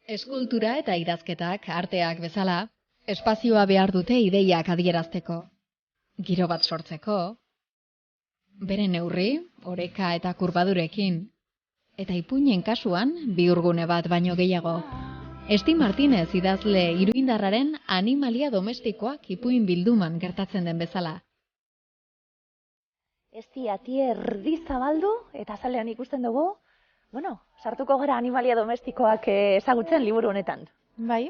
Eskultura eta idazketak, arteak bezala, espazioa behar dute ideiak adierazteko, giro bat sortzeko, bere neurri, oreka eta kurbadurekin, eta ipuinen kasuan bihurgune bat baino gehiago. Esti Martinez idazle iruindarraren animalia domestikoak ipuin bilduman gertatzen den bezala. Esti ati erdi zabaldu eta azalean ikusten dugu, sartuko gara animalia domestikoak ezagutzen liburu honetan. Bai.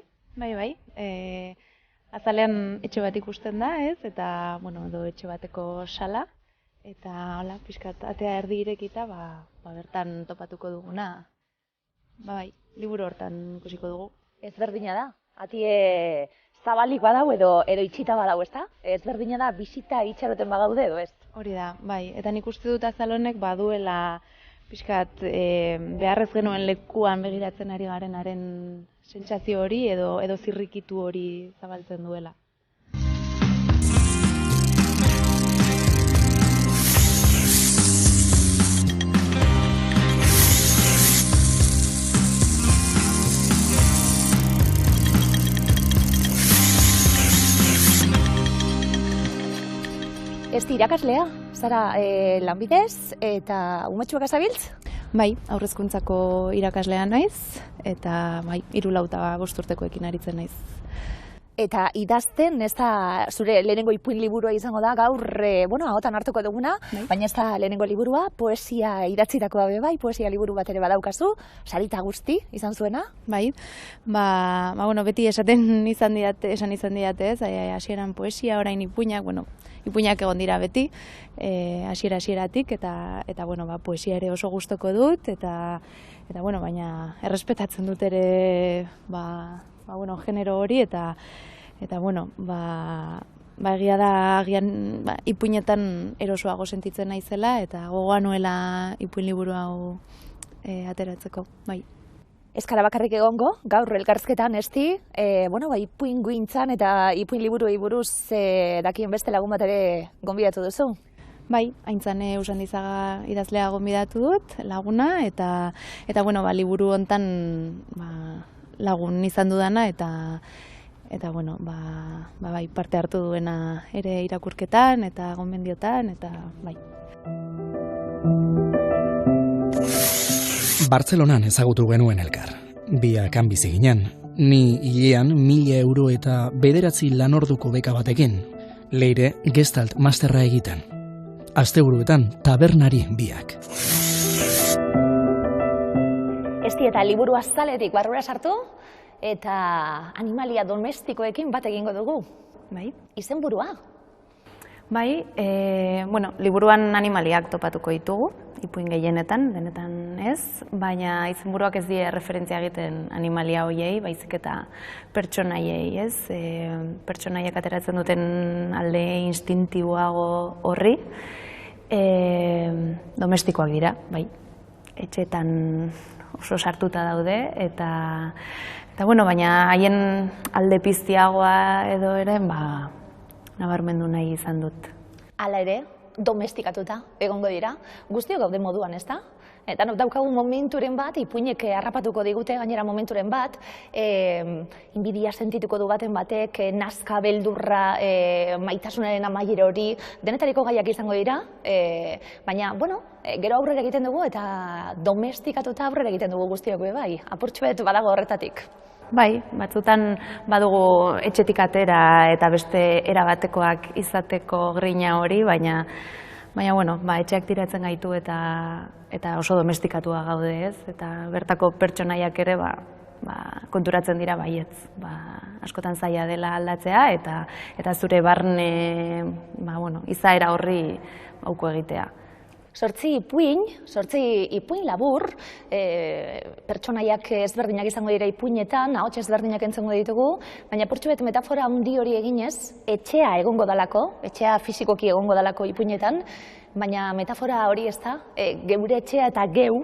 Azalean etxe bat ikusten da, ez? Eta, edo etxe bateko sala. Eta, hola, pixkat, atea erdi irekita, bertan topatuko duguna. Bai, liburu hortan ikusiko dugu. Ezberdina da. Atie zabalik badau edo itxita badau, ezta? Ezberdina da bisita itxaroten bagaude edo ez? Hori da, bai. Eta nik uste dut azalonek baduela pixkat beharrez genuen lekuan begiratzen ari garenaren sentsazio hori edo zirrikitu hori zabaltzen duela. Esti irakaslea, zara lanbidez eta umetxuak azabiltz? Bai, haurrezkuntzako irakaslea naiz, eta 3 eta 5 urtekoekin aritzen naiz. Eta idazten, ez da zure lehenengo ipuin liburua izango da, gaur, ahotan hartuko duguna, baina ez da lehenengo liburua, poesia idatzitakoa bai, poesia liburu bat ere badaukazu, sarita guzti izan zuena? Bai, beti esan izan didate, ez, hasieran poesia, orain ipuinak, ipuinak egon dira beti, hasieratik eta poesia ere oso gustoko dut, eta baina errespetatzen dut ere, genero hori, eta egia da ipuinetan erosoago sentitzen naizela, eta gogoa nuela ipuin liburu hau ateratzeko, bai. Ez gara bakarrik egongo, gaur elkarrizketan esti, ipuin guintzan eta ipuin liburuei buruz dakien beste lagun bat ere gonbidatu duzu? Bai, Aintzane Usandizaga idazlea gonbidatu dut, laguna, eta liburu hontan lagun izan dudana, eta parte hartu duena ere irakurketan eta gomendiotan, eta bai. Bartzelonan ezagutu genuen elkar. Biak han bizi ginen, ni hilean 1.000 euro eta 9 lanorduko beka batekin, Leire Gestalt masterra egiten. Asteburuetan tabernari biak. Esti eta liburu azaletik barrura sartu, eta animalia domestikoekin bat egingo dugu. Bai. Izenburua? Bai, liburuan animaliak topatuko ditugu, ipuin gehienetan, denetan ez, baina izenburuak ez die referentzia egiten animalia hoiei, baizik eta pertsonaiei, ez? Pertsonaiak ateratzen duten alde instintiboago horri, domestikoak dira, bai. Etxeetan oso sartuta daude, eta baina haien alde piztiagoa edo ere, nabarmendu nahi izan dut. Hala ere, domestikatuta egongo dira, guztiok gaude moduan, ez da? Eta daukagu momenturen bat, ipuinek harrapatuko digute gainera momenturen bat, inbidia sentituko du baten batek, nazka, beldurra, maitasunaren amaiera hori, denetariko gaiak izango dira, baina, gero aurrera egiten dugu eta domestikatuta aurrera egiten dugu guztiok bai, apurtxoet badago horretatik. Bai, batzutan badugu etxetik atera eta beste erabatekoak izateko grina hori, baina etxeak tiratzen gaitu eta oso domestikatua gaude, ez? Eta bertako pertsonaiak ere konturatzen dira baietz. Askotan zaila dela aldatzea eta zure barne izaera horri auko egitea. 8 ipuin labur, pertsonaiak ezberdinak izango dira ipuinetan, ahots ezberdinak entzongo ditugu, baina portxuet metafora handi hori eginez, etxea egongo dalako, etxea fisikoki egongo dalako ipuinetan, baina metafora hori ez da, geure etxea eta geu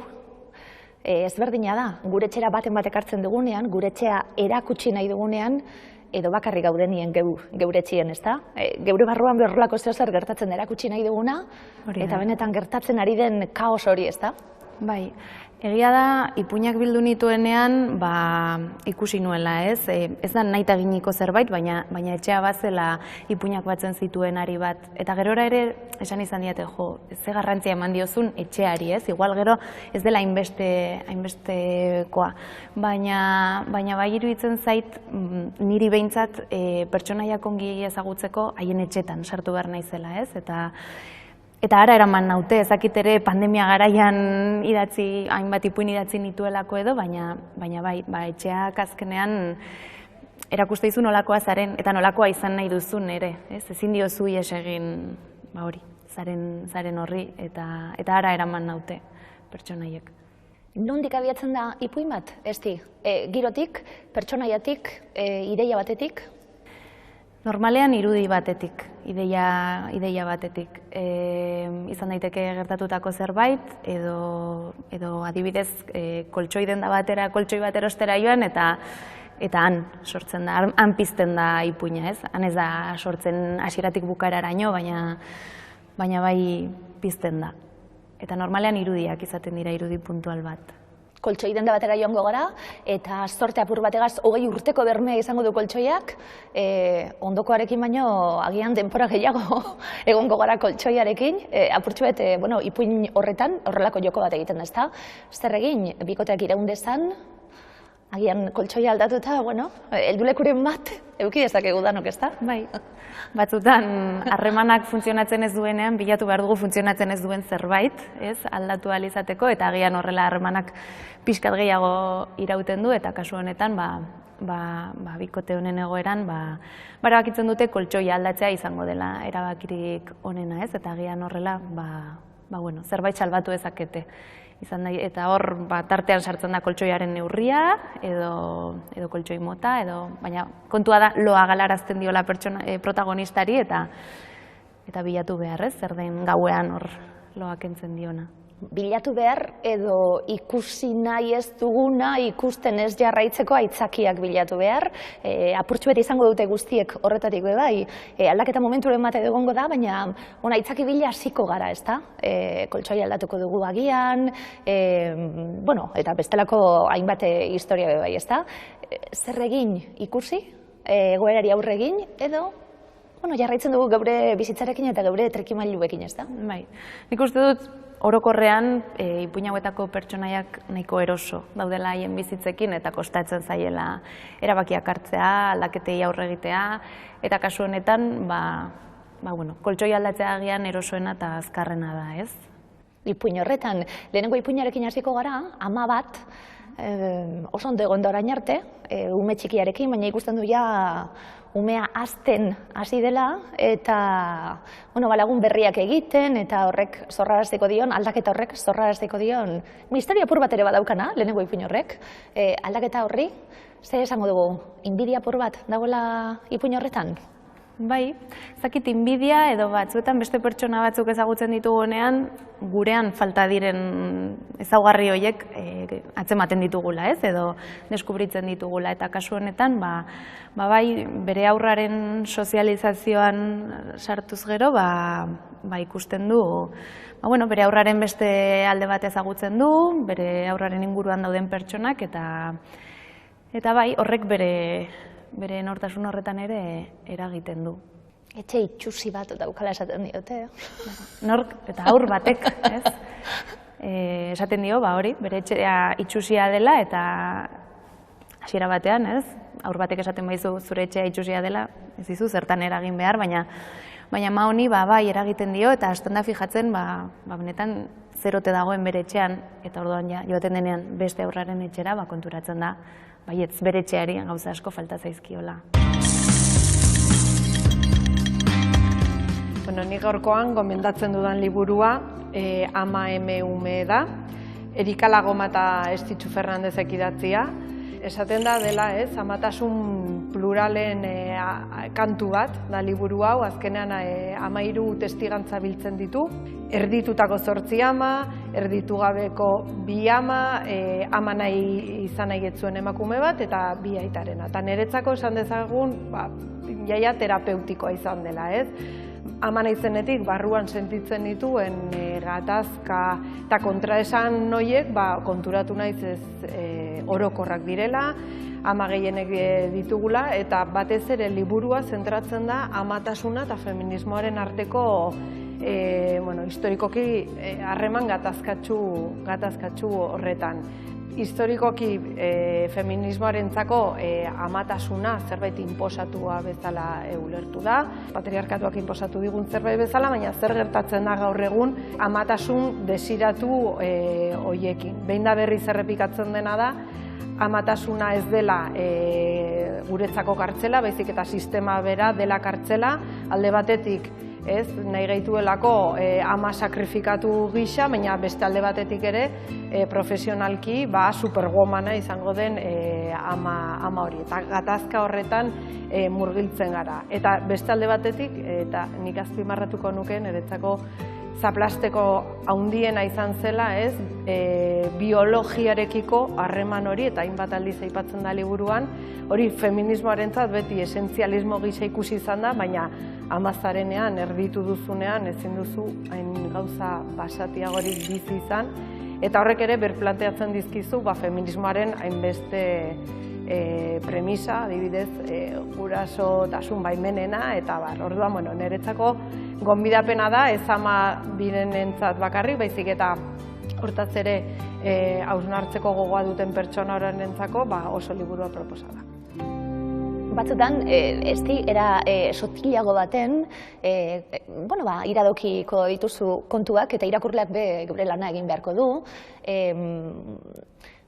ezberdina da. Gure etxera baten batek hartzen dugunean, gure etxea erakutsi nahi dugunean, edo bakarrik gaudenien geure etxien, ez da? Geure barruan berrolako zeozer gertatzen erakutsi nahi duguna, eta benetan gertatzen ari den kaos hori, ez da? Bai, egia da, ipuinak bildu nituenean ikusi nuela, ez? Ez da nahi taginiko zerbait, baina etxea bazela ipuinak batzen zituen ari bat. Eta gerora ere, esan izan diate, ze garrantzia eman diozun etxeari, ez? Igual gero ez dela hainbestekoa. Baina bai iruditzen zait, niri behintzat pertsonaiak ongi ezagutzeko haien etxetan sartu behar naizela, ez? Eta ara eraman naute, ezakit ere pandemia garaian hainbat ipuin idatzi nituelako edo, baina bai, etxeak azkenean erakuste dizu nolakoa zaren, eta nolakoa izan nahi duzun ere, ez? Ezin diozu ihes egin hori, zaren horri, eta ara eraman naute pertsonaiek. Nondik abiatzen da ipuin bat, Esti? Girotik, pertsonaiatik, ideia batetik? Normalean irudi batetik, ideia batetik. Izan daiteke gertatutako zerbait, edo adibidez koltxoi denda batera, koltxoi bat erostera joan, eta han sortzen da, han pizten da ipuina, ez? Han ez da sortzen hasieratik bukaeraraino, baina bai pizten da. Eta normalean irudiak izaten dira, irudi puntual bat. Koltxoi denda batera joango gara, eta zorte apur bategaz 20 urteko bermea izango du koltxoiak, ondokoarekin baino agian denbora gehiago egongo gara koltxoiarekin, apurtxu bet, ipuin horretan horrelako joko bat egiten da, ezta? Zer egin, bikoteak iraun dezan, agian koltxoia aldatuta, heldulekuren bat, eduki dezakegu danok, ezta? Bai, batzutan harremanak funtzionatzen ez duenean, bilatu behar dugu funtzionatzen ez duen zerbait, ez, aldatu ahal izateko, eta agian horrela harremanak pixkat gehiago irauten du, eta kasu honetan, bikote honen egoeran, erabakitzen dute koltxoia aldatzea izango dela erabakirik onena, ez, eta agian horrela, zerbait salbatu ezakete. Eta hor, tartean sartzen da koltxoiaren neurria, edo koltxoi mota, baina kontua da loa galarazten diola protagonistari, eta bilatu behar, ez, zer den gauean hor loa kentzen diona. Bilatu behar edo ikusi nahi ez duguna, ikusten ez jarraitzeko aitzakiak bilatu behar. Apurtxu beti izango dute guztiek horretatik bai, aldaketa momenturen bat egongo da, baina aitzaki bila hasiko gara, ez da? Koltxoi aldatuko dugu agian, eta bestelako hainbat historia bai, ez da? Zer egin ikusi, egoerari aurre egin, edo jarraitzen dugu geure bizitzarekin eta geure trikimailuekin, ez da? Bai, nik uste dut orokorrean ipuin hauetako pertsonaiak nahiko eroso daudela haien bizitzekin eta kostatzen zaiela erabakiak hartzea, aldaketei aurre egitea, eta kasu honetan, koltxoi aldatzea agian erosoena eta azkarrena da, ez? Ipuin horretan, lehenengo ipuinarekin hasiko gara, ama bat, oso ondo egon da orain arte, ume txikiarekin, baina ikusten du ja umea hazten hasi dela, eta lagun berriak egiten, eta horrek zorrarazteko dion, aldaketa horrek zorrarazteko dion, misterio apur bat ere badaukana, lehenengo ipuin horrek, aldaketa horri, ze esango dugu, inbidia apur bat dagoela ipuin horretan? Bai, zakit inbidia edo batzuetan beste pertsona batzuk ezagutzen ditugunean, gurean falta diren ezaugarri horiek atzematen ditugula, ez? Edo deskubritzen ditugula, eta kasu honetan, bai, bere aurraren sozializazioan sartuz gero, ikusten du, bere aurraren beste alde bat ezagutzen du, bere aurraren inguruan dauden pertsonak, eta bai, horrek bere nortasun horretan ere eragiten du. Etxe itxusi bat daukala esaten diote. Nork eta aur batek, ez? Esaten dio, hori, bere etxea itxusia dela, eta hasiera batean, ez? Aur batek esaten baizu zure etxea itxusia dela, ez dizu zertan eragin behar, baina ma honi bai eragiten dio, eta hasten da fijatzen, benetan zerote dagoen bere etxean, eta orduan joaten denean beste aurraren etxera, konturatzen da, baietz bere etxeari gauza asko falta zaizkiola. Nik gaurkoan gomendatzen dudan liburua Ama eme ume da, Erika Lagoma eta Estitxu Fernandezek idatzia. Esaten da dela, ez, amatasun pluralen kantu bat da liburu hau, azkenean 13 testigantza biltzen ditu. Erditutako 8 ama, erditu gabeko 2 ama, ama nahi izan nahi etzuen emakume bat, eta 2 aitarena. Eta niretzako esan dezagun, jaia terapeutikoa izan dela, ez? ama naizenetik barruan sentitzen dituen gatazka eta kontraesan horiek konturatu naiz ez orokorrak direla, ama gehienek ditugula, eta batez ere liburua zentratzen da amatasuna eta feminismoaren arteko historikoki harreman gatazkatsu horretan. Historikoki feminismoarentzako amatasuna zerbait inposatua bezala ulertu da. Patriarkatuak inposatu digun zerbait bezala, baina zer gertatzen da gaur egun amatasun desiratu hoiekin. Behin da berriz errepikatzen dena da, amatasuna ez dela guretzako kartzela, baizik eta sistema bera dela kartzela, alde batetik nahi gaituelako ama sakrifikatu gisa, baina beste alde batetik ere profesionalki superwomana izango den ama hori. Eta gatazka horretan murgiltzen gara. Eta beste alde batetik, eta nik azpimarratuko nuke niretzako zaplasteko handiena izan zela, biologiarekiko harreman hori, eta hainbat aldiz aipatzen da liburuan, hori feminismoarentzat beti esentzialismo gisa ikusi izan da, baina amazarenean, erditu duzunean, ezin duzu hain gauza basatiagorik bizi izan, eta horrek ere berplanteatzen dizkizu feminismoaren hainbeste premisa, adibidez, gurasotasun baimenena, eta orduan, niretzako gonbidapena da, ez ama direnentzat bakarrik, baizik eta hortaz ere hausnartzeko gogoa duten pertsona horrenentzako oso liburua proposa da. Batzutan, era sotilago baten, iradokiko dituzu kontuak eta irakurleak gure lana egin beharko du.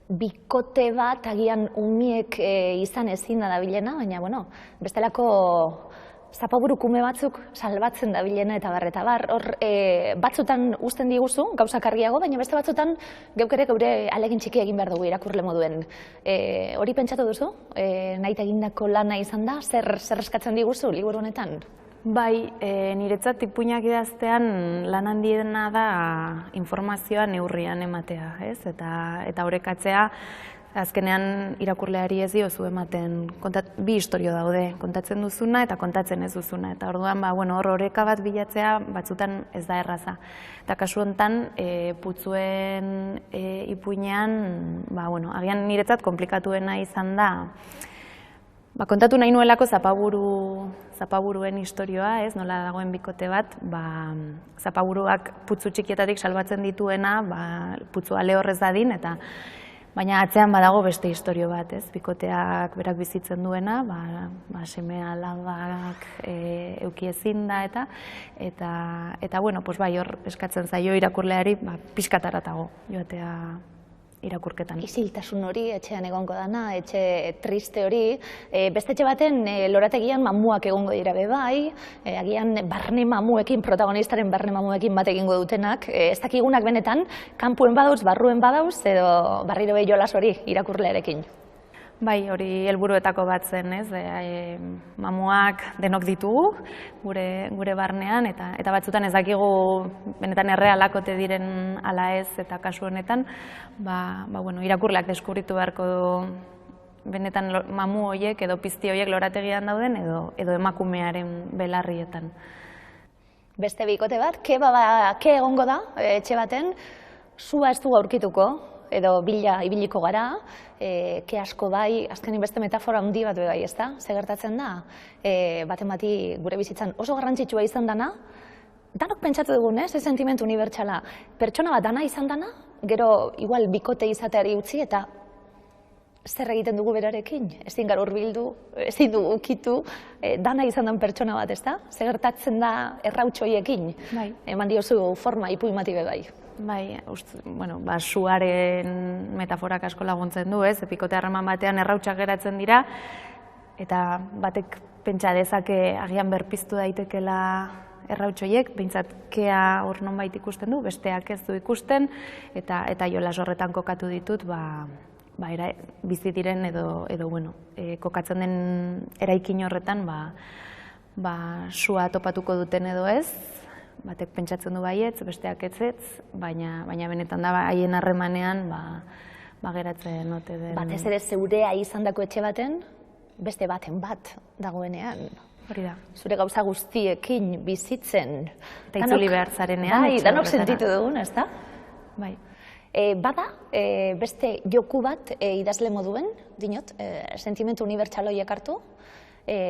Bikote bat agian umiek izan ezin da dabilena, baina bestelako zapaburu kume batzuk salbatzen dabilena eta bar. Hor batzutan uzten diguzu, gauzak argiago, baina beste batzutan geuk ere geure ahalegin txiki egin behar dugu irakurle moduen. Hori pentsatu duzu? Nahita egindako lana izan da? Zer eskatzen diguzu liburu honetan? Bai, niretzat ipuinak idaztean lan handiena da informazioa neurrian ematea, eta orekatzea azkenean irakurleari ez diozu ematen, bi istorio daude, kontatzen duzuna eta kontatzen ez duzuna, eta orduan hor oreka bat bilatzea batzutan ez da erraza. Eta kasu honetan, putzuen ipuinean, agian niretzat komplikatuena izan da, kontatu nahi nuelako zapaburuen istorioa, nola dagoen bikote bat, zapaburuak putzu txikietatik salbatzen dituena, putzua lehorrez dadin, baina atzean badago beste istorio bat, bikoteak berak bizitzen duena, seme alabak euki ezin da, eta hor eskatzen zaio irakurleari pixkataratago joatea irakurketan. Isiltasun hori, etxean egongo dana, etxe triste hori, beste etxe baten lorategian mamuak egongo dira bai, agian barne mamuekin, protagonistaren barne mamuekin bat egingo dutenak, ez dakigunak benetan, kanpuen badauz, barruen badauz, edo barriro behi jolas hori irakurlearekin. Bai, hori helburuetako bat zen, mamuak denok ditugu gure barnean, eta batzutan ez dakigu benetan errealakote diren ala ez, eta kasu honetan, irakurleak deskubritu beharko benetan mamu horiek edo pizti horiek lorategian dauden edo emakumearen belarrietan. Beste bikote bat, ke egongo da etxe baten, sua ez du aurkituko, edo bila ibiliko gara, ke asko bai, azkenin beste metafora handi bat bai, ezta? Ze gertatzen da, baten bati gure bizitzan oso garrantzitsua izan dana, danok pentsatu dugun, ze sentimentu unibertsala, pertsona bat dana izan dana, gero igual bikote izateari utzi eta zer egiten dugu berarekin, ezin gara hurbildu, ezin dugu ukitu, dana izan den pertsona bat, ezta? Ze gertatzen da errautsoiekin, eman diozu forma ipuin bai. Bai, suaren metaforak asko laguntzen du, bikote harreman batean errautsak geratzen dira, eta batek pentsa dezake agian berpiztu daitekela errautsoiek, behintzat kea hor nonbait ikusten du, besteak ez du ikusten, eta jolas horretan kokatu ditut, bizi diren edo kokatzen den eraikin horretan, sua topatuko duten edo ez, batek pentsatzen du baietz, besteak etzetz, baina benetan da haien harremanean geratzen ote den. Batez ere zeurea izandako etxe baten, beste baten bat dagoenean. Hori da. Zure gauza guztiekin bizitzen. Eta itzuli behar zarenean. Bai, danok sentitu dugun, ez da? Bai. Bada, beste joku bat idazle moduen, dinot, sentimentu unibertsaloiek hartu,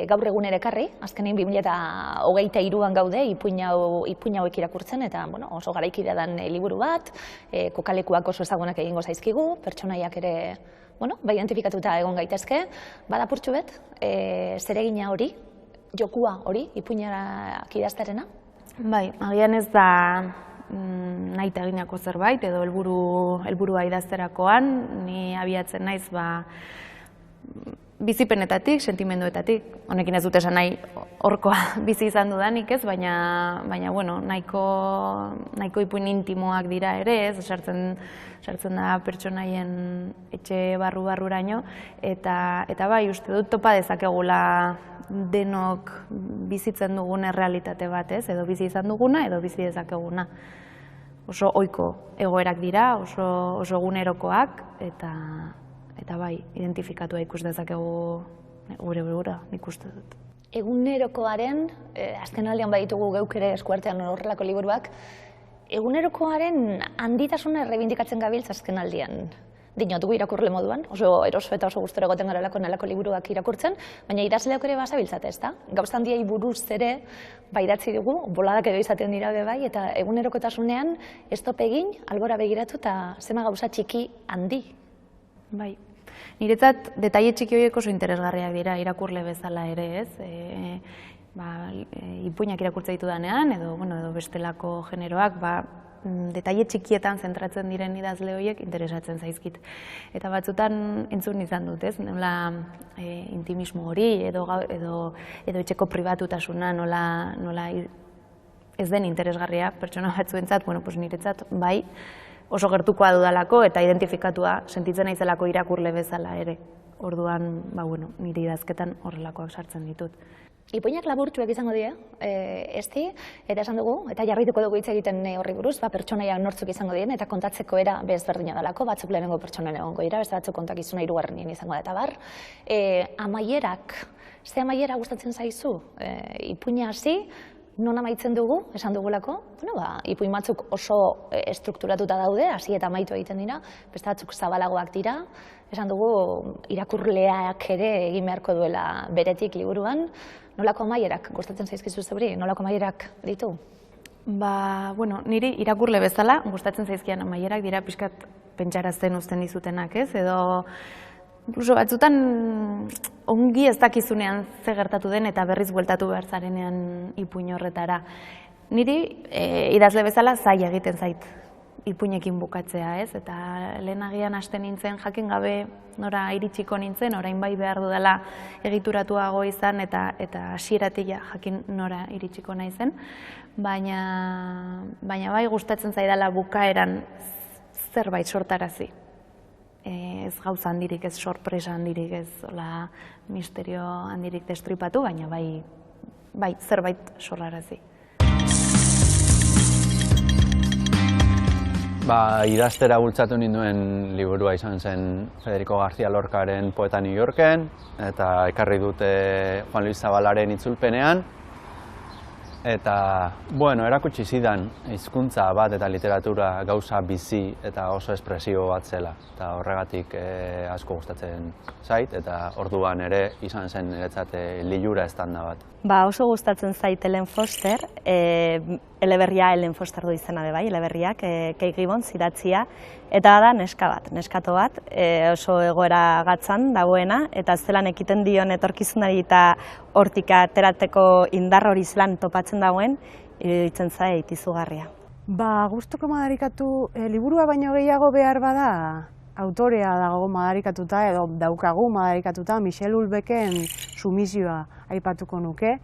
gaur egun ere ekarri, azkenein 2023an gaude ipuin hauek irakurtzen, eta oso garaikidea den liburu bat, kokalekuak oso ezagunak egingo zaizkigu, pertsonaiak ere identifikatuta egon gaitezke, bada purtsu bet, zeregina hori, jokua hori, ipuinak idaztearena? Bai, agian ez da nahi eginako zerbait, edo helburua idazterakoan, ni abiatzen naiz bizipenetatik, sentimenduetatik, honekin ez dut esan nahi horkoa bizi izan dudanik ez, baina nahiko ipuin intimoak dira ere ez, sartzen da pertsonaien etxe barru-barruraino, eta bai, uste dut topa dezakegula denok bizitzen dugun errealitate bat ez, edo bizi izan duguna, edo bizi dezakeguna. Oso ohiko egoerak dira, oso egunerokoak, eta bai, identifikatua ikus dezakegu gure burura, nik uste dut. Egunerokoaren, azken aldean baditugu geuk ere eskuartean horrelako liburuak, egunerokoaren handitasuna errebindikatzen gabiltza azken aldean. Dinot, gu irakurle moduan, oso eroso eta oso gustora egoten garelako nolako liburuak irakurtzen, baina idazleok ere basabiltzate, ezta? Gauza handiei buruz ere idatzi dugu, boladak edo izaten dira bai, eta egunerokotasunean stop egin, albora begiratu eta zema gauza txiki handi. Bai. Niretzat, detaile txiki horiek oso interesgarriak dira irakurle bezala ere, ez? Ipuinak irakurtza ditudanean, edo bestelako generoak, detaile txikietan zentratzen diren idazle horiek interesatzen zaizkit. Eta batzutan entzun izan dut, ez? Nola intimismo hori, edo etxeko pribatutasuna, nola ez den interesgarria pertsona batzuentzat, niretzat, bai, oso gertukoa dudalako eta identifikatua sentitzen naizelako irakurle bezala ere. Orduan, nire idazketan horrelakoak sartzen ditut. Ipuinak laburtuak izango dira, ezti, eta esan dugu, eta jarrituko dugu hitz egiten horri buruz, pertsonaiak nortzuk izango diren, eta kontatzeko era bezberdina dalako, batzuk lehenengo pertsonen egongo dira, beste batzuk kontakizuna hirugarrenien izango da eta bar. Amaierak, ze amaiera gustatzen zaizu? Ipuina hasi, non amaitzen dugu, esan dugulako, ipuin batzuk oso estrukturatuta daude, hasi eta amaitu egiten dira, beste batzuk zabalagoak dira, esan dugu irakurleak ere egin beharko duela beretik liburuan. Nolako amaierak gustatzen zaizkizu zeuri? Nolako amaierak ditu? Niri irakurle bezala gustatzen zaizkian amaierak dira pixkat pentsarazten uzten dizutenak, ez? Edo inkluso batzutan ongi ez dakizunean ze gertatu den eta berriz bueltatu behar zarenean ipuin horretara. Niri idazle bezala zaila egiten zait ipuinekin bukatzea, ez? Eta lehenagian hasten nintzen jakin gabe nora iritsiko nintzen, orain bai behar dudala egituratuago izan eta hasieratik jakin nora iritsiko naizen, baina bai gustatzen zaidala bukaeran zerbait sortarazi. Ez gauza handirik, ez sorpresa handirik, ez misterio handirik destripatu, baina bai zerbait sorrarazi. Idaztera bultzatu ninduen liburua izan zen Federico García Lorcaren Poeta New Yorken, eta ekarri dute Juan Luis Zabalaren itzulpenean. Eta, erakutsi zidan hizkuntza bat eta literatura gauza bizi eta oso espresio bat zela. Eta horregatik asko gustatzen zait, eta orduan ere izan zen niretzat lilura estanda bat. Oso gustatzen zait Ellen Foster, eleberria Ellen Foster du izena bai, eleberriak, Kate Gibbons idatzia, eta da neskato bat, oso egoera gatzan dagoena, eta zelan ekiten dion etorkizunari eta hortik aterateko indar hori zelan topatzen dagoen, iruditzen zait izugarria. Gustuko madarikatu, liburua baino gehiago behar bada, autorea dago madarikatuta edo daukagu madarikatuta, Michel Houellebecquen Sumisioa aipatuko nuke,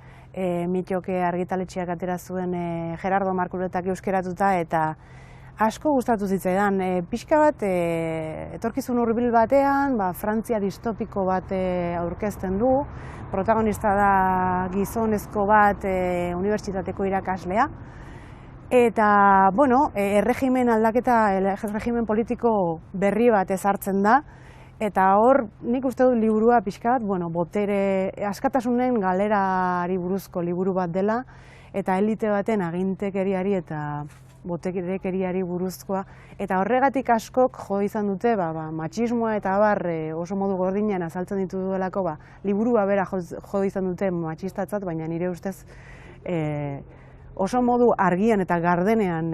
Mitioke argitaletxeak atera zuen Gerardo Markuletak euskeratuta eta asko gustatu zitzaidan. Pixka bat, etorkizun hurbil batean, Frantzia distopiko bat aurkezten du, protagonista da gizonezko bat unibertsitateko irakaslea, eta, erregimen aldaketa, erregimen politiko berri bat ezartzen da, Eta hor, nik uste dut liburua pixka bat, botere, askatasunen galerari buruzko liburu bat dela, eta elite baten agintekeriari eta boterekeriari buruzkoa. Eta horregatik askok jo izan dute, matxismoa eta oso modu gordinean azaltzen ditu duelako, liburua bera jo izan dute matxistatzat, baina nire ustez oso modu argian eta gardenean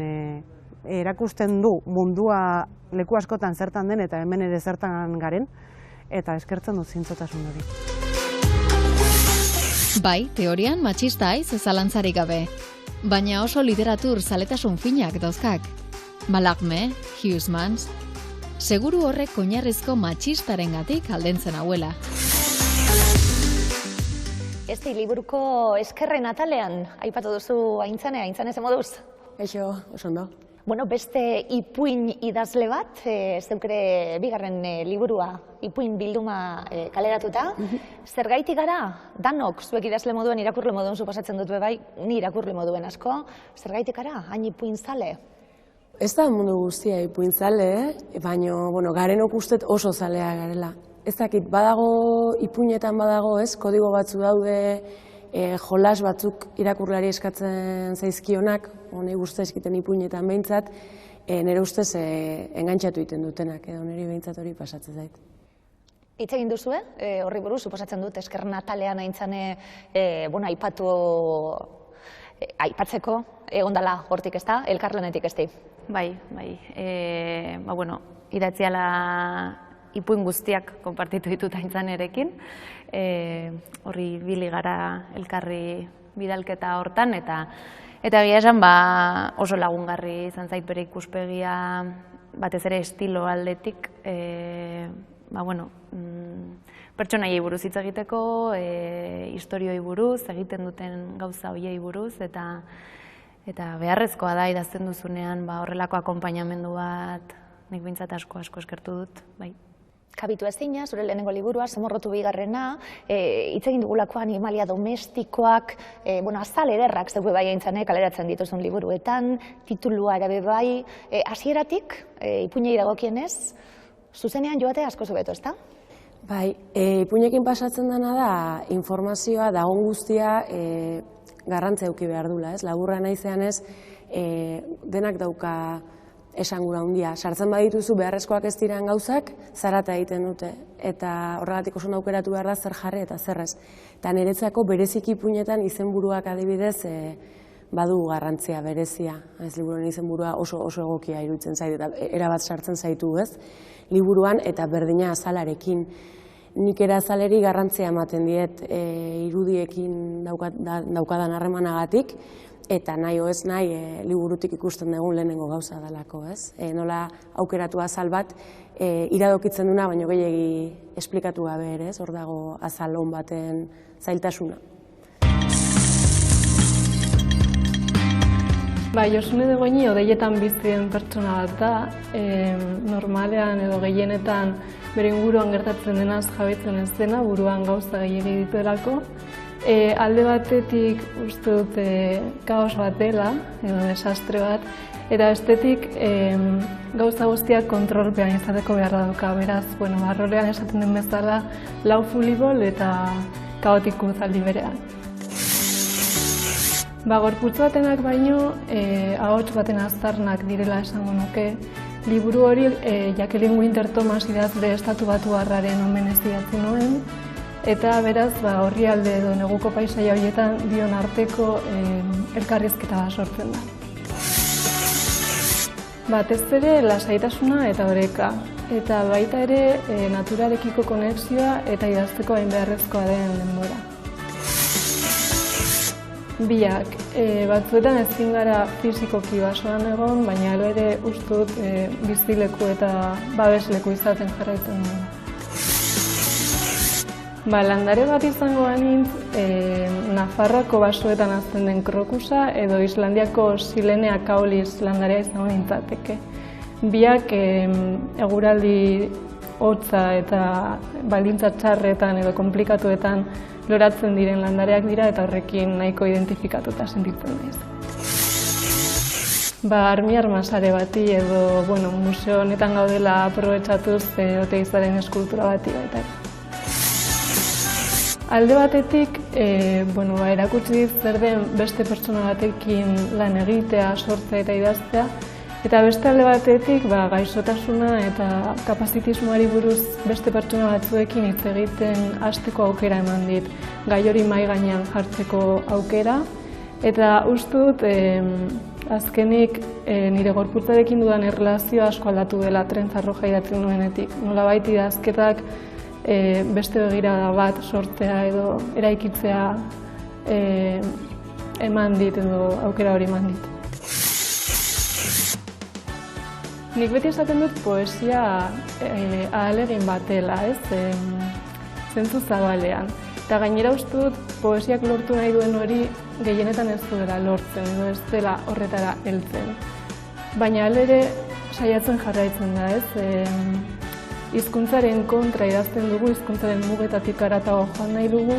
erakusten du mundua leku askotan zertan den eta hemen ere zertan garen, eta eskertzen dut zintzotasun hori. Bai, teorian matxista aiz zalantzarik gabe, baina oso literatur zaletasun finak dauzkak. Mallarmé, Huysmans, seguru horrek oinarrizko matxistarengatik aldentzen hauela. Esti, liburuko eskerren atalean, aipatu duzu Aintzane ze moduz? Eixo, oso ondo. Bueno, beste ipuin idazle bat, zeukere bigarren liburua, ipuin bilduma kaleratuta. Zergaitik gara, danok, zuek idazle moduen, irakurle moduen suposatzen dut bai, ni irakurle moduen asko, zergaitik gara, hain ipuin zale? Ez da mundu guztia ipuin zale, baina garenok ustet oso zalea garela. Ez dakit, badago ipuinetan badago, kodigo batzu daude, jolas batzuk irakurlari eskatzen zaizkionak, nahi guzti eskiten ipuinetan behintzat, nire ustez engantxatu egiten dutenak, edo nire behintzat hori pasatzen zait. Hitz egin duzue, horri buruz, suposatzen dut, esker natalean Aintzane aipatzeko, egondala hortik ez da, elkarlanetik ez di? Bai. Idatziala ipuin guztiak konpartitu ditut Aintzanerekin, horri bili gara elkarri bidalketa hortan, eta egia esan oso lagungarri izan zait bere ikuspegia, batez ere estilo aldetik, pertsonaiei buruz hitz egiteko, historioi buruz, egiten duten gauza horiei buruz, eta beharrezkoa da idazten duzunean horrelako akonpainamendu bat, nik behintzat asko eskertu dut, bai. Kabitu ezina, zure lehenengo liburua, Zomorrotu bigarrena, hitz egin dugulako animalia domestikoak, azal ederrak zeupe bai Aintzane, kaleratzen dituzun liburuetan, titulua ere bai, hasieratik, ipuinei dagokienez, zuzenean joate asko zubeto, ezta? Bai, ipuinekin pasatzen dena da, informazioa, dagon guztia, garrantzia eduki behar dula, laburra naizean ez, denak dauka esangura handia. Sartzen badituzu beharrezkoak ez diren gauzak, zarata egiten dute. Eta horregatik oso aukeratu behar da zer jarri eta zer ez. Eta niretzako bereziki ipuinetan izenburuak adibidez badu garrantzia berezia. Ez liburuan izenburua oso egokia iruditzen zait eta erabat sartzen zaitu ez. Liburuan eta berdina azalarekin. Nik azaleri garrantzia ematen diet irudiekin daukadan harremanagatik, eta nahi ez nahi liburutik ikusten dugun lehenengo gauza dalako, ez? Nola aukeratu azal bat iradokitzen duna, baina gehiegi esplikatu gabe ere, ez? Hor dago azal hon baten zailtasuna. Josune de Goñi odeietan bizien pertsona bat da, normalean edo gehienetan bere inguruan gertatzen denaz jabetzen ez dena, buruan gauza gehiegi dituelako. Alde batetik uste dut kaos bat dela, edo desastre bat, eta bestetik gauza guztiak kontrolpean izateko beharra duka. Beraz, barrolean esaten den bezala, lau fulibol eta kaotiku zaldi berean. Gorputz batenak baino, ahots baten aztarnak direla esango nuke. Liburu hori Jacqueline Winter Thomas idazle Estatu Batuarraren omenez idatzi nuen, eta beraz, horri alde edo neguko paisaia horietan dion arteko elkarrizketa bat sortzen da. Batez ere, lasaitasuna eta oreka. Eta baita ere, naturarekiko konexioa eta idazteko hain beharrezkoa den denbora. Biak, batzuetan ezin gara fizikoki basoan egon, baina ere uste dut bizileku eta babesleku izaten jarraitzen dugu. Landare bat izango banintz, Nafarroako basoetan hazten den krokusa edo Islandiako Silenia kaolis landarea izango nintzateke. Biak eguraldi hotza eta baldintza txarretan edo konplikatuetan loratzen diren landareak dira eta horrekin nahiko identifikatuta sentitzen naiz. armiarma sare bati edo museo honetan gaudela aprobetxatuz Oteizaren eskultura bati baita. Alde batetik, erakutsi zer den beste pertsona batekin lan egitea, sortzea eta idaztea, eta beste alde batetik gaixotasuna eta kapazitismoari buruz beste pertsona batzuekin hitz egiten hasteko aukera eman dit. Gai hori mahai gainean jartzeko aukera, eta uste dut azkenik nire gorputzarekin dudan erlazioa asko aldatu dela Trenza Roja idatzen nuenetik. Nolabait idazketak beste begirada bat sortzea edo eraikitzea eman dit edo aukera hori eman dit. Nik beti esaten dut poesia ahalegin bat dela, zentzu zabalean. Eta gainera uste dut poesiak lortu nahi duen hori gehienetan ez duela lortzen edo ez dela horretara heltzen. Baina ere saiatzen jarraitzen da, hizkuntzaren kontra idazten dugu, hizkuntzaren mugetatik haratago joan nahi dugu,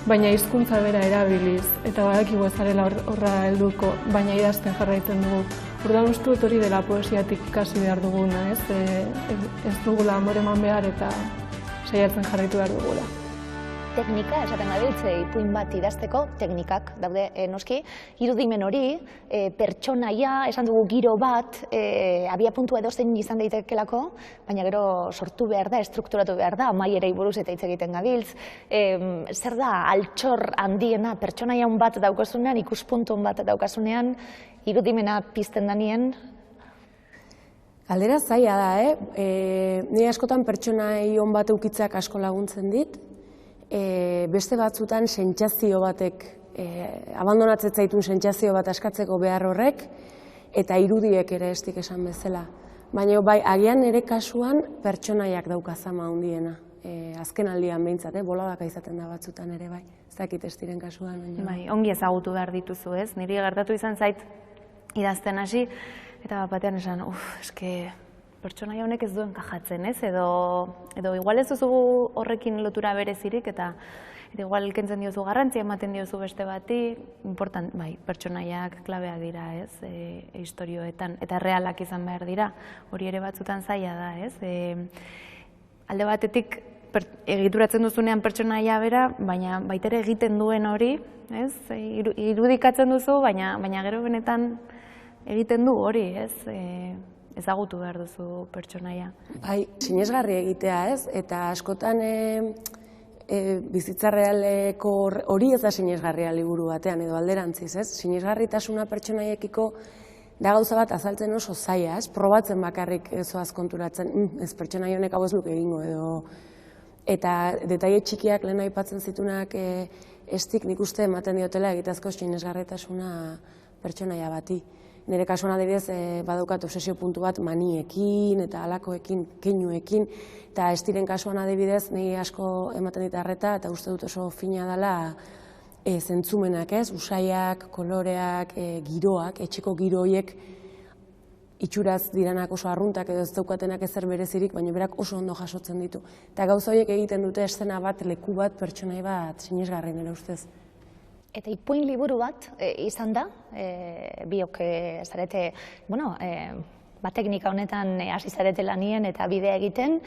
baina hizkuntza bera erabiliz, eta badakigu ez zarela horra helduko, baina idazten jarraitzen dugu. Orduan uste dut hori dela poesiatik ikasi behar duguna, ez dugula amore eman behar eta saiatzen jarraitu behar dugula. Teknika, esaten gabiltze, ipuin bat idazteko, teknikak daude noski, irudimen hori, pertsonaia, esan dugu giro bat, abiapuntua edozein izan daitekelako, baina gero sortu behar da, estrukturatu behar da, amaierei buruz eta hitz egiten gabiltz. Zer da altxor handiena pertsonaia bat daukasunean, ikuspuntu bat daukasunean, irudimena pizten danien? Galdera zaila da, Ni askotan pertsonai on bat eukitzeak asko laguntzen dit, beste batzutan sentsazio batek, abandonatzen zaitun sentsazio bat askatzeko behar horrek, eta irudiek ere estik esan bezala. Baina bai, agian ere kasuan pertsonaiak dauka zama handiena. Azken aldian behintzat, bolabaka izaten da batzutan ere bai. Ez dakit ez diren kasuan. Bai, ongi ezagutu behar dituzu, ez? Niri gertatu izan zait idazten hasi, eta batean esan, eske pertsonaia honek ez duen kajatzen, ez? Edo igual ez duzu horrekin lotura berezirik, eta igual kentzen diozu garrantzia, ematen diozu beste bati, bai, pertsonaiak klabeak dira, ez? Istorioetan, eta realak izan behar dira, hori ere batzutan zaila da, ez? Alde batetik, egituratzen duzunean pertsonaia bera, baina baitere egiten duen hori, ez? Irudikatzen duzu, baina gero benetan egiten du hori, ez? Ezagutu behar duzu pertsonaia. Bai, sinesgarri egitea, ez? Eta askotan bizitza realeko hori ez da sinesgarria liburu batean, edo alderantziz, ez? Sinesgarritasuna pertsonaiekiko da gauza bat azaltzen oso zaila, ez? Probatzen bakarrik zoaz konturatzen, ez pertsonai honek hau ez luke egingo, edo... Eta detaile txikiak lehen aipatzen zitunak estik nik uste ematen diotela egitazko sinesgarritasuna pertsonaia bati. Nire kasuan adibidez badaukat obsesio puntu bat maniekin eta halakoekin, keinuekin, eta ez diren kasuan adibidez ni asko ematen dit arreta eta uste dut oso fina dela zentzumenak, ez? Usaiak, koloreak, giroak, etxeko giro horiek itxuraz diranak oso arruntak edo ez daukatenak ezer berezirik, baina berak oso ondo jasotzen ditu. Eta gauza horiek egiten dute eszena bat, leku bat, pertsonai bat sinesgarri nire ustez. Eta ipuin liburu bat izan da, biok zarete, teknika honetan hasi zarete lanien eta bidea egiten,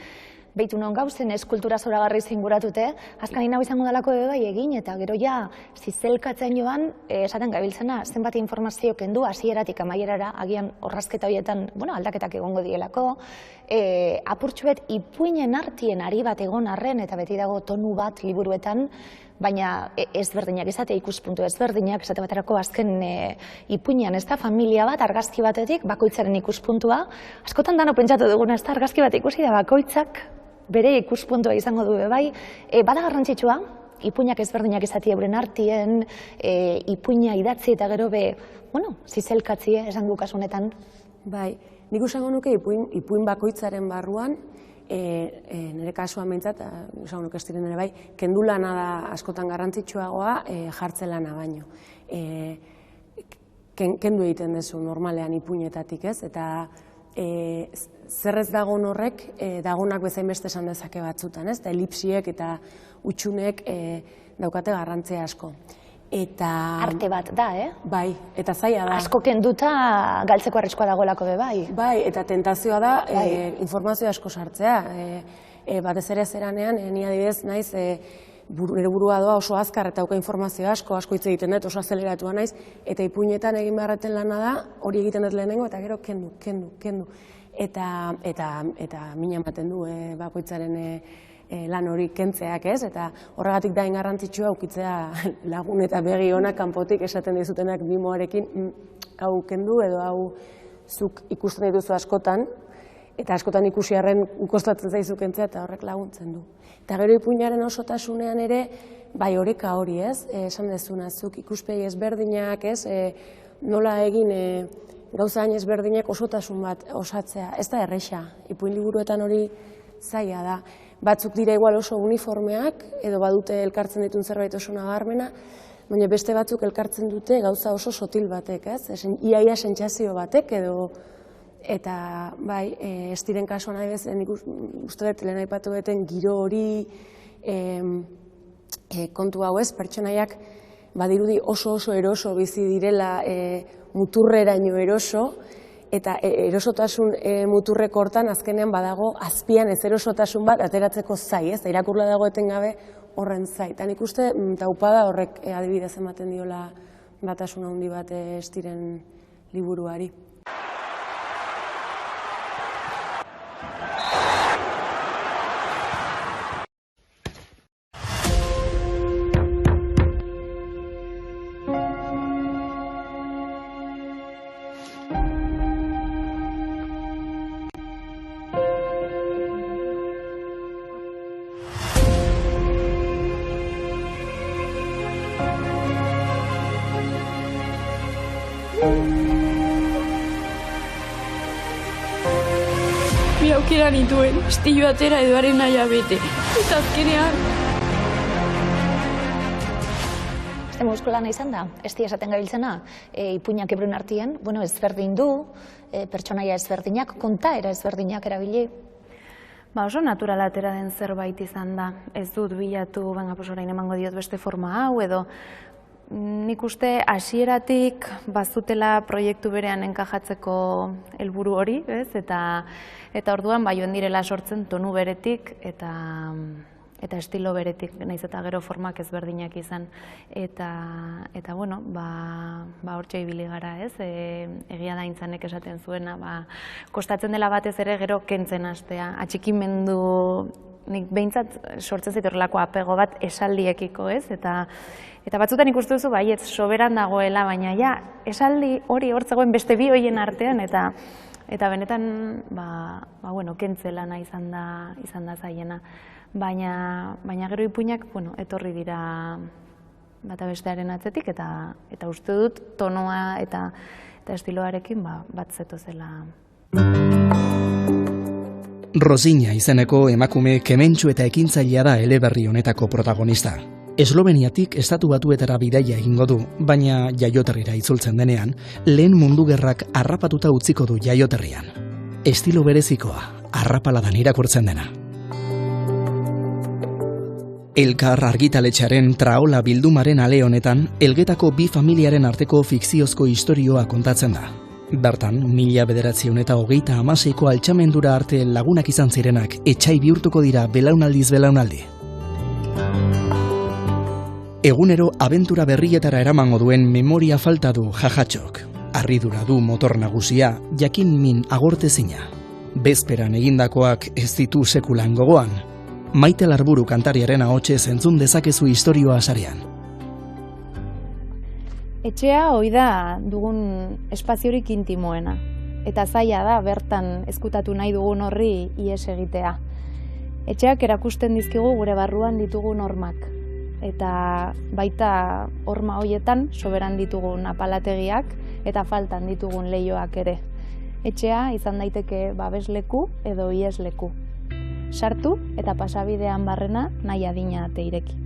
behitu non gauzen eskultura zoragarri zinguratute, azkanin hau izango dalako bai egin, eta gero ja zizelkatzen joan, esaten gabiltzena, zenbat informazio kendu, hasieratik amaierara, agian horrazketa horietan aldaketak egongo dielako, apurtxuet ipuinen artien ari bat egon arren, eta beti dago tonu bat liburuetan, baina ezberdinak izate ikuspuntu ezberdinak, esate baterako azken ipuinean, ez da, familia bat, argazki batetik, bakoitzaren ikuspuntua. Askotan dano pentsatu duguna, ez da, argazki bat ikusi da, bakoitzak bere ikuspuntua izango du, bai. Bada garrantzitsua, ipuinak ezberdinak izate euren artien, ipuina idatzi eta gero zizelkatzie, esan du kasunetan. Bai, nik usango nuke ipuin bakoitzaren barruan, nire kasuan behintzat, esan nuke ez diren ere bai, kendu lana da askotan garrantzitsuagoa jartze lana baino. Kendu egiten duzu normalean ipuinetatik, ez? Eta zer ez dagon horrek, dagonak bezain beste esan dezake batzutan, ez? Eta elipsiek eta utxunek daukate garrantzia asko. Eta... Arte bat da, Bai, eta zaila da. Asko kenduta galtzeko arriskoa dagoelako be bai. Bai, eta tentazioa da informazio asko sartzea. Batez ere zeranean, ni adibidez naiz, nire burua doa oso azkar eta auka informazio asko hitz egiten dut, oso azeleratua naiz, eta ipuinetan egin beharreten lana da, hori egiten dut lehenengo, eta gero kendu. Eta mina ematen du bakoitzaren lan hori kentzeak, ez? Eta horregatik da garrantzitsua aukitzea lagun eta begi onak kanpotik esaten dizutenak mimoarekin hau kendu edo hau zuk ikusten dituzu askotan, eta askotan ikusi arren kostatzen zaizu kentzea eta horrek laguntzen du. Eta gero ipuinaren osotasunean ere, bai oreka hori, ez? Esan dezuna, zuk ikuspegi ezberdinak, ez? Nola egin gauza hain ezberdinak osotasun bat osatzea. Ez da erresa, ipuin liburuetan hori zaila da. Batzuk dira igual oso uniformeak, edo badute elkartzen ditun zerbait oso nabarmena, baina beste batzuk elkartzen dute gauza oso sotil batek, ez? Iaia sentsazio batek, edo... Eta, bai, estiren kasuan adibidez, nik uste dut lehen aipatu beten giro hori kontu hau ez, pertsonaiak badirudi oso eroso bizi direla muturreraino eroso, eta erosotasun muturreko hortan azkenean badago azpian ez erosotasun bat ateratzeko zai, ez? Irakurla dago etengabe horren zai. Eta nik uste taupada horrek adibidez ematen diola batasun handi bat estiren liburuari. Bi aukera nituen, istilu atera edo haren nahia bete. Eta azkenean... Este moduzko lana izan da, esti esaten gabiltzena, ipuinak ebrun artien, ezberdin du, pertsonaia ezberdinak, kontaera ezberdinak erabili. Oso naturala atera den zerbait izan da. Ez dut bilatu, orain emango diot beste forma hau, edo nik uste hasieratik bazutela proiektu berean enkajatzeko helburu hori, ez? Eta orduan joan direla sortzen tonu beretik eta estilo beretik, naiz eta gero formak ezberdinak izan. Eta bueno, hortxe ibili gara, ez? Egia da intzanek esaten zuena, kostatzen dela batez ere gero kentzen hastea. Atxikimendu, nik behintzat sortzen zait horrelako apego bat esaldiekiko, ez? Eta batzutan ikustu duzu, baietz, soberan dagoela, baina esaldi hori hortzegoen beste bi hoien artean, eta benetan, kentze lana izan da zaiena. Baina gero ipuinak, etorri dira bata bestearen atzetik, eta uste dut tonoa eta estiloarekin bat zetozela. Rosina izeneko emakume kementsu eta ekintzailea da eleberri honetako protagonista. Esloveniatik estatu batuetara bidaia egingo du, baina jaioterrira itzultzen denean, lehen mundu gerrak harrapatuta utziko du jaioterrian. Estilo berezikoa, arrapaladan irakurtzen dena. Elkar argitaletxearen Traola bildumaren ale honetan, Elgetako bi familiaren arteko fikziozko istorioa kontatzen da. Bertan, 1926ko altxamendura arte lagunak izan zirenak etsai bihurtuko dira belaunaldiz belaunaldi. Egunero abentura berrietara eramango duen memoria falta du Jajatxok. Harridura du motor nagusia, jakin min agortezina. Bezperan egindakoak ez ditu sekulan gogoan. Maite Larburu kantariaren ahotsez entzun dezakezu istorioa sarean. Etxea hoi da dugun espaziorik intimoena. Eta zaila da bertan ezkutatu nahi dugun horri ihes egitea. Etxeak erakusten dizkigu gure barruan ditugun hormak. Eta baita horma hoietan soberan ditugun apalategiak eta faltan ditugun leihoak ere. Etxea izan daiteke babesleku edo ihesleku. Sartu eta pasabidean barrena nahi adina ate ireki.